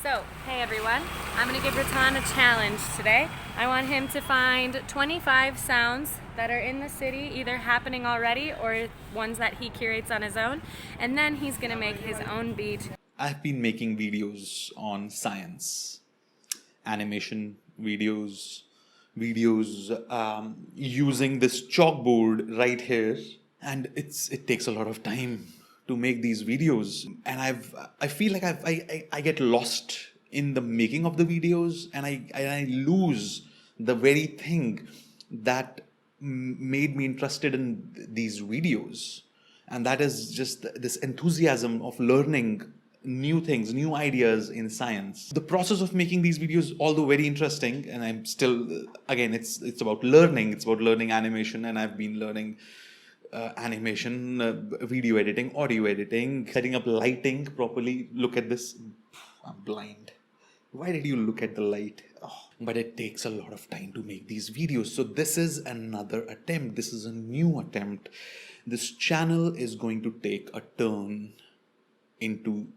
So, hey everyone, I'm going to give Ratan a challenge today. I want him to find 25 sounds that are in the city, either happening already or ones that he curates on his own, and then he's going to make his own beat. I've been making videos on science, animation videos, using this chalkboard right here, and it takes a lot of time to make these videos, and I feel like I get lost in the making of the videos, and I lose the very thing that made me interested in these videos, and that is just this enthusiasm of learning new things, new ideas in science. The process of making these videos, although very interesting, and I'm still, again, it's about learning. It's about learning animation, and I've been learning animation, video editing, audio editing, setting up lighting properly. Look at this. I'm blind. Why did you look at the light? Oh, but it takes a lot of time to make these videos. So this is another attempt. This is a new attempt. This channel is going to take a turn into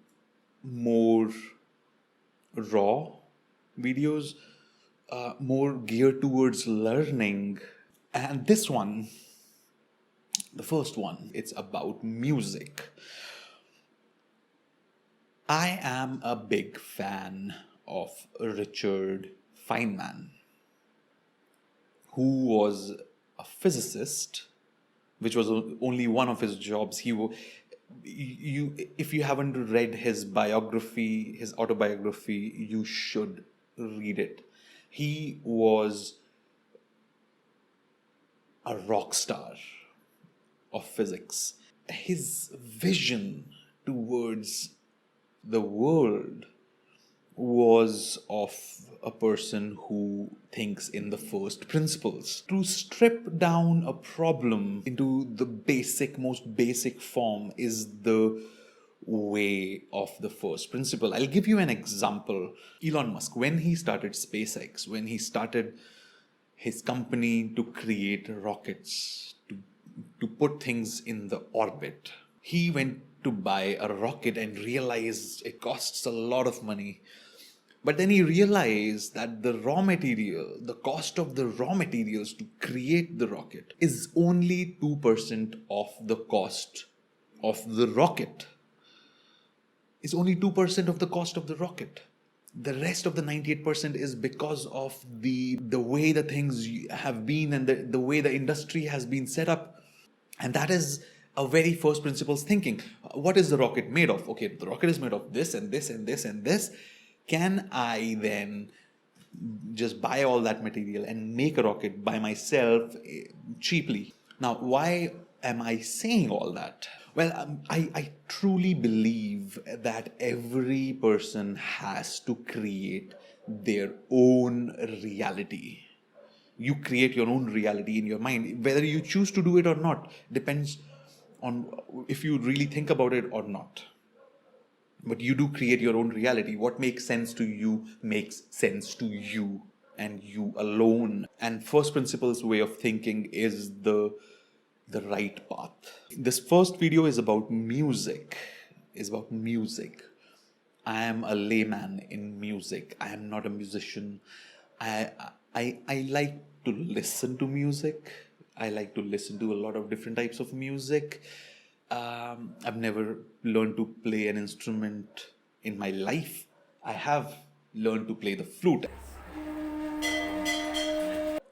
more raw videos, more geared towards learning. And this one, the first one, it's about music. I am a big fan of Richard Fineman, who was a physicist, which was only one of his jobs. If you haven't read his biography, his autobiography, you should read it. He was a rock star of physics. His vision towards the world was of a person who thinks in the first principles. To strip down a problem into the most basic form is the way of the first principle. I'll give you an example. Elon Musk, when he started SpaceX, when he started his company to create rockets, to put things in the orbit, he went to buy a rocket and realized it costs a lot of money. But then he realized that the cost of the raw materials to create the rocket is only 2% of the cost of the rocket. It's only 2% of the cost of the rocket. The rest of the 98% is because of the way the things have been and the way the industry has been set up. And that is a very first principles thinking. What is the rocket made of? Okay, the rocket is made of this and this and this and this. Can I then just buy all that material and make a rocket by myself cheaply? Now, why am I saying all that? Well, I truly believe that every person has to create their own reality. You create your own reality in your mind. Whether you choose to do it or not depends on if you really think about it or not. But you do create your own reality. What makes sense to you makes sense to you and you alone. And first principles way of thinking is the right path. This first video is about music. I am a layman in music. I am not a musician. I like to listen to music. I like to listen to a lot of different types of music. I've never learned to play an instrument in my life. I have learned to play the flute.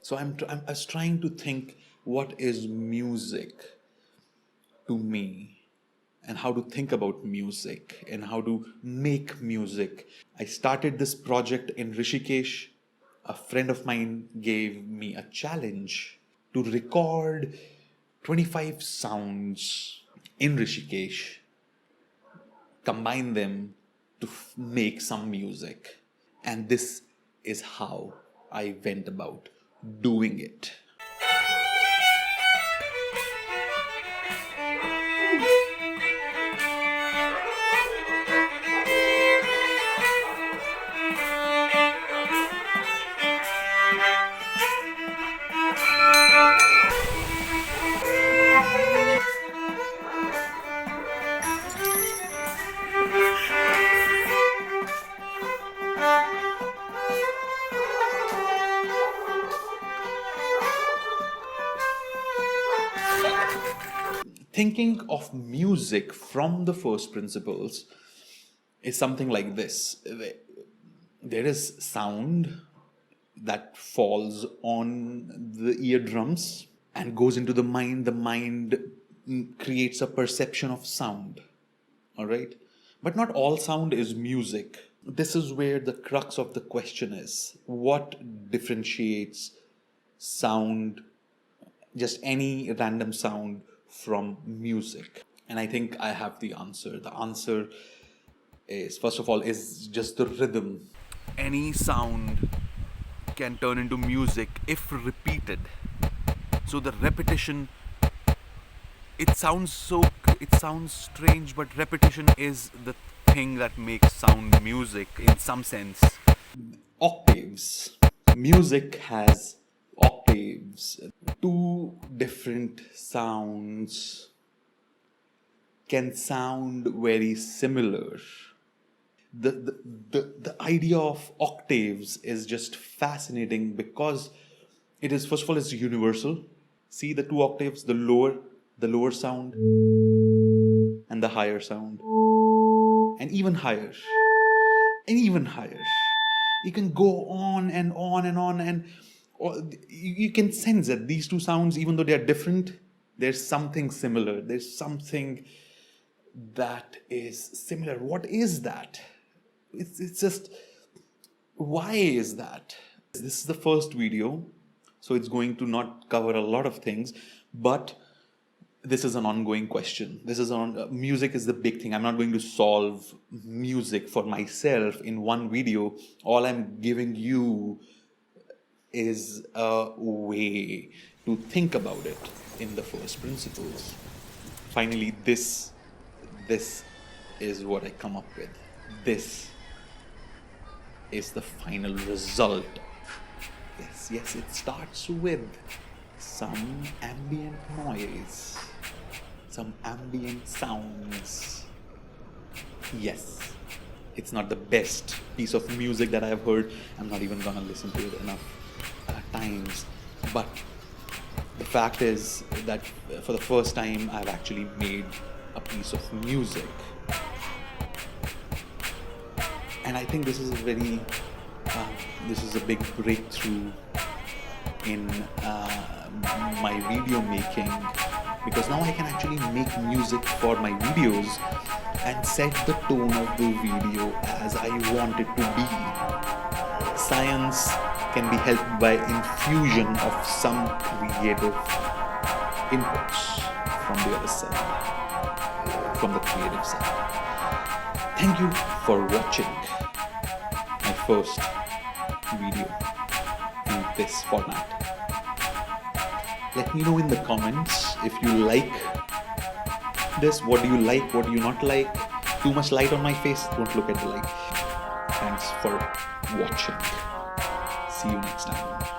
So I was trying to think, what is music to me, and how to think about music and how to make music. I started this project in Rishikesh. A friend of mine gave me a challenge to record 25 sounds in Rishikesh, combine them to make some music. And this is how I went about doing it. Thinking of music from the first principles is something like this. There is sound that falls on the eardrums and goes into the mind. The mind creates a perception of sound. All right? But not all sound is music. This is where the crux of the question is. What differentiates sound, just any random sound, from music? And I think I have the answer. The answer is, first of all, is just the rhythm. Any sound can turn into music if repeated. So the repetition, it sounds strange, but repetition is the thing that makes sound music in some sense. Octaves. Music has octaves. Two different sounds can sound very similar. The idea of octaves is just fascinating because it is, first of all, it's universal. See the two octaves, the lower sound and the higher sound, and even higher, you can go on and on and on, and you can sense that these two sounds, even though they are different, there's something similar. There's something that is similar. What is that? It's just, why is that? This is the first video, so it's going to not cover a lot of things, but this is an ongoing question. Music is the big thing. I'm not going to solve music for myself in one video. All I'm giving you is a way to think about it in the first principles. Finally, this is what I come up with. This is the final result. Yes, it starts with some ambient noise, some ambient sounds. Yes, it's not the best piece of music that I've heard. I'm not even gonna listen to it enough times. But the fact is that for the first time, I've actually made a piece of music. And I think this is a big breakthrough in my video making, because now I can actually make music for my videos and set the tone of the video as I want it to be. Science can be helped by infusion of some creative inputs from the other side, from the creative side. Thank you for watching my first video in this format. Let me know in the comments if you like this. What do you like? What do you not like? Too much light on my face? Don't look at the light. Thanks for watching. See you next time.